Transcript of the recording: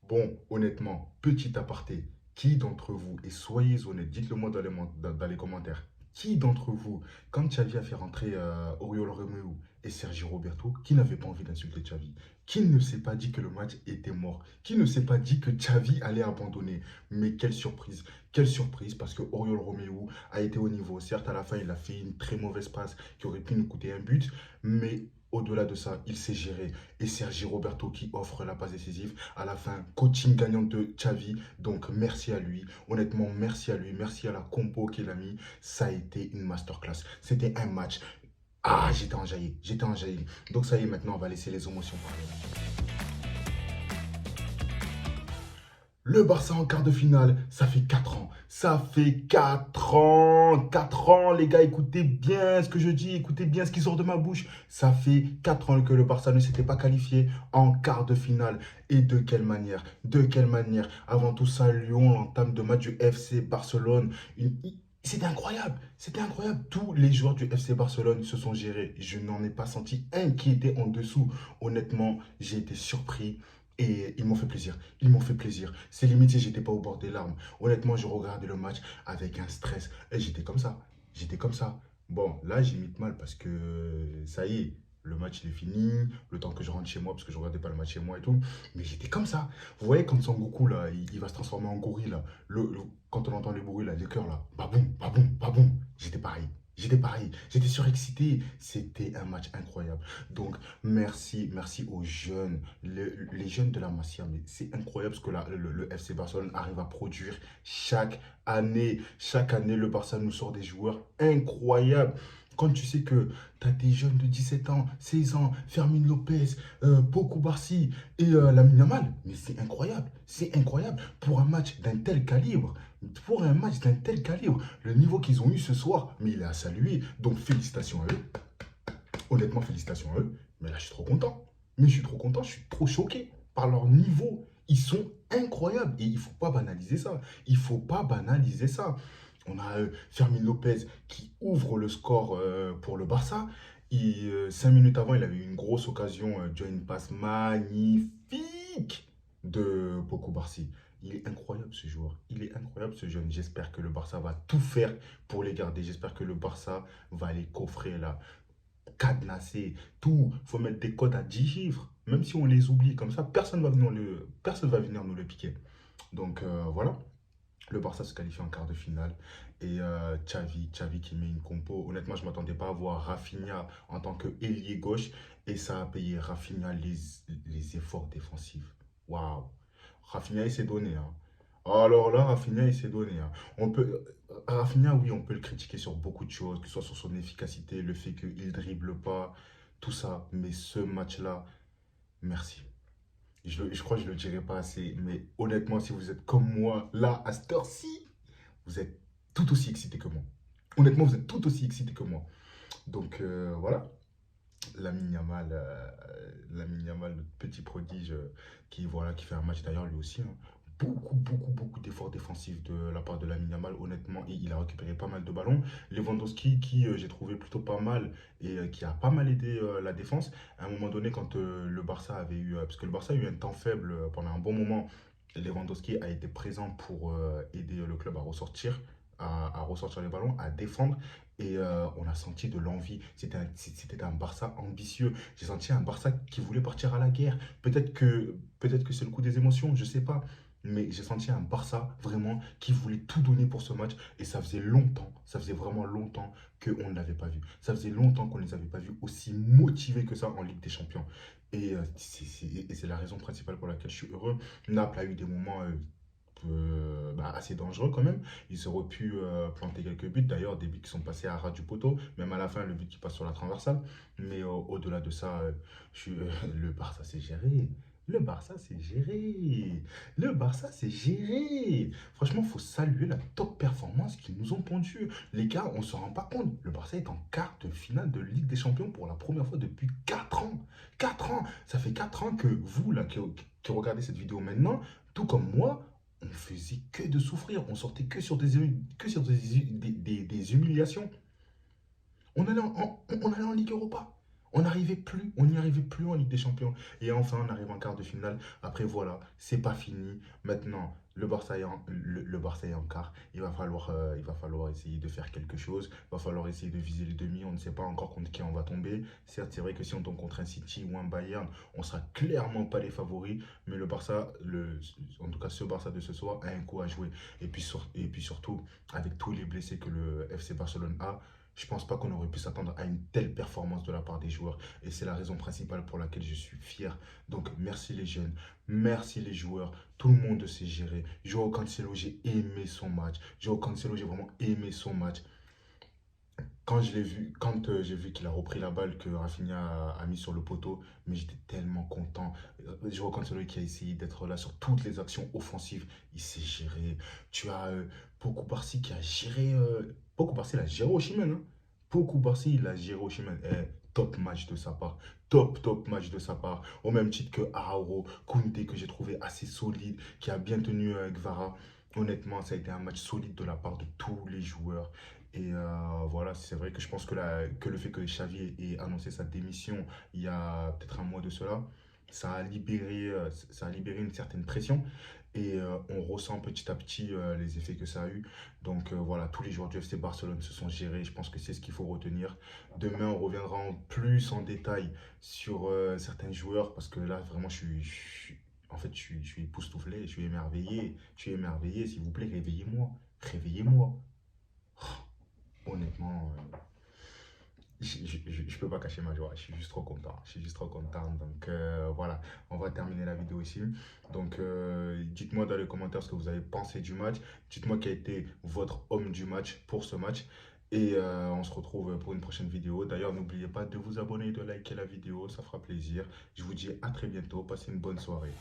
Bon, honnêtement, petit aparté, qui d'entre vous, et soyez honnêtes, dites-le moi dans les commentaires, qui d'entre vous, quand Xavi a fait rentrer Oriol Romeu et Sergi Roberto, qui n'avait pas envie d'insulter Xavi? Qui ne s'est pas dit que le match était mort? Qui ne s'est pas dit que Xavi allait abandonner? Mais quelle surprise, parce que Oriol Romeu a été au niveau. Certes, à la fin, il a fait une très mauvaise passe qui aurait pu nous coûter un but, mais au-delà de ça, il s'est géré. Et Sergi Roberto qui offre la passe décisive à la fin, coaching gagnant de Xavi. Donc merci à lui. Honnêtement, merci à lui. Merci à la compo qu'il a mis. Ça a été une masterclass. C'était un match. Ah, j'étais enjaillé. J'étais enjaillé. Donc ça y est, maintenant, on va laisser les émotions parler. Le Barça en quart de finale, ça fait 4 ans. Ça fait 4 ans. 4 ans, les gars, écoutez bien ce que je dis, écoutez bien ce qui sort de ma bouche. Ça fait 4 ans que le Barça ne s'était pas qualifié en quart de finale. Et de quelle manière? De quelle manière? Avant tout ça, Lyon, l'entame de match du FC Barcelone. C'était incroyable, c'était incroyable. Tous les joueurs du FC Barcelone se sont gérés. Je n'en ai pas senti un qui était en dessous. Honnêtement, j'ai été surpris et ils m'ont fait plaisir. Ils m'ont fait plaisir. C'est limite si j'étais pas au bord des larmes. Honnêtement, je regardais le match avec un stress. Et j'étais comme ça. J'étais comme ça. Bon, là, j'imite mal parce que ça y est, le match il est fini. Le temps que je rentre chez moi, parce que je regardais pas le match chez moi et tout. Mais j'étais comme ça. Vous voyez, quand Son Goku, là, il va se transformer en gorille, là. Quand on entend les bruits, là, les cœurs, là. Baboum, baboum, baboum. J'étais pareil. J'étais pareil. J'étais surexcité. C'était un match incroyable. Donc, merci aux jeunes, les jeunes de la Masia. Mais c'est incroyable ce que le FC Barcelone arrive à produire chaque année. Chaque année, le Barça nous sort des joueurs incroyables. Quand tu sais que tu as des jeunes de 17 ans, 16 ans, Fermin Lopez, Pau Barcy et Lamine Yamal, mais c'est incroyable. C'est incroyable pour un match d'un tel calibre. Pour un match d'un tel calibre, le niveau qu'ils ont eu ce soir, mais il est à saluer. Donc félicitations à eux. Honnêtement, félicitations à eux. Mais là, je suis trop content. Mais je suis trop content, je suis trop choqué par leur niveau. Ils sont incroyables. Et il ne faut pas banaliser ça. Il ne faut pas banaliser ça. On a Fermin Lopez qui ouvre le score pour le Barça. Et 5 minutes avant, il avait eu une grosse occasion, une passe magnifique de Poko Barcy. Il est incroyable ce joueur. Il est incroyable ce jeune. J'espère que le Barça va tout faire pour les garder. J'espère que le Barça va les coffrer là, cadenasser, tout. Il faut mettre des codes à 10 chiffres. Même si on les oublie comme ça, personne va venir nous le piquer. Donc voilà, le Barça se qualifie en quart de finale. Et Xavi qui met une compo. Honnêtement, je ne m'attendais pas à voir Rafinha en tant que ailier gauche. Et ça a payé Rafinha les efforts défensifs. Waouh! Rafinha, il s'est donné, hein. Alors là, Rafinha, il s'est donné, hein. Rafinha, oui, on peut le critiquer sur beaucoup de choses, que ce soit sur son efficacité, le fait qu'il ne dribble pas, tout ça. Mais ce match-là, merci. Je crois que je ne le dirai pas assez, mais honnêtement, si vous êtes comme moi, là, à cette heure-ci, vous êtes tout aussi excité que moi. Honnêtement, vous êtes tout aussi excité que moi. Donc voilà, Lamine Yamal, notre petit prodige qui fait un match d'ailleurs lui aussi, hein. Beaucoup d'efforts défensifs de la part de Lamine Yamal, honnêtement, et il a récupéré pas mal de ballons. Lewandowski, qui j'ai trouvé plutôt pas mal et qui a pas mal aidé la défense. À un moment donné, quand le Barça avait eu, parce que le Barça a eu un temps faible pendant un bon moment, Lewandowski a été présent pour aider le club à ressortir, à ressortir les ballons, à défendre. Et on a senti de l'envie. C'était un Barça ambitieux. J'ai senti un Barça qui voulait partir à la guerre. Peut-être que c'est le coup des émotions, je ne sais pas. Mais j'ai senti un Barça vraiment qui voulait tout donner pour ce match. Et ça faisait longtemps, ça faisait vraiment longtemps qu'on ne l'avait pas vu. Ça faisait longtemps qu'on ne les avait pas vus aussi motivés que ça en Ligue des Champions. Et c'est la raison principale pour laquelle je suis heureux. Naples a eu des moments assez dangereux quand même. Ils auraient pu planter quelques buts. D'ailleurs, des buts qui sont passés à ras du poteau. Même à la fin, le but qui passe sur la transversale. Mais au-delà de ça, le Barça s'est géré. Le Barça s'est géré. Le Barça s'est géré. Franchement, il faut saluer la top performance qu'ils nous ont pondue. Les gars, on ne se rend pas compte. Le Barça est en quart de finale de Ligue des Champions pour la première fois depuis 4 ans. 4 ans. Ça fait 4 ans que vous, là, qui regardez cette vidéo maintenant, tout comme moi, on faisait que de souffrir. On sortait que sur des humiliations. On allait en Ligue Europa. On n'arrivait plus, on n'y arrivait plus en Ligue des Champions. Et enfin, on arrive en quart de finale. Après, voilà, c'est pas fini. Maintenant, le Barça est en quart. Il va falloir essayer de faire quelque chose. Il va falloir essayer de viser les demi. On ne sait pas encore contre qui on va tomber. Certes, c'est vrai que si on tombe contre un City ou un Bayern, on sera clairement pas les favoris. Mais le Barça, en tout cas ce Barça de ce soir, a un coup à jouer. Et puis surtout, avec tous les blessés que le FC Barcelone a, je pense pas qu'on aurait pu s'attendre à une telle performance de la part des joueurs. Et c'est la raison principale pour laquelle je suis fier. Donc merci les jeunes, merci les joueurs. Tout le monde s'est géré. Joao Cancelo, j'ai aimé son match. Joao Cancelo, j'ai vraiment aimé son match. Quand j'ai vu qu'il a repris la balle que Rafinha a mis sur le poteau, mais j'étais tellement content. Joao Cancelo qui a essayé d'être là sur toutes les actions offensives, il s'est géré. Tu as Pau Barcy qui a géré. Pau Barcy, il a géré Osimhen. Hein. Pau Barcy, il a géré Osimhen. Top match de sa part. Top match de sa part. Au même titre que Arauro, Koundé, que j'ai trouvé assez solide, qui a bien tenu Gvara. Honnêtement, ça a été un match solide de la part de tous les joueurs. Et voilà, c'est vrai que je pense que le fait que Xavi ait annoncé sa démission il y a peut-être un mois de cela, ça a libéré une certaine pression. Et on ressent petit à petit les effets que ça a eu. Donc voilà, tous les joueurs du FC Barcelone se sont gérés. Je pense que c'est ce qu'il faut retenir. Demain, on reviendra en détail sur certains joueurs. Parce que là, vraiment, en fait, je suis époustouflé, je suis émerveillé. Je suis émerveillé. S'il vous plaît, réveillez-moi. Réveillez-moi. Honnêtement, je peux pas cacher ma joie. Je suis juste trop content. Je suis juste trop content. Donc voilà, on va terminer la vidéo ici. Donc dites-moi dans les commentaires ce que vous avez pensé du match. Dites-moi quel a été votre homme du match pour ce match. Et on se retrouve pour une prochaine vidéo. D'ailleurs, n'oubliez pas de vous abonner et de liker la vidéo. Ça fera plaisir. Je vous dis à très bientôt. Passez une bonne soirée.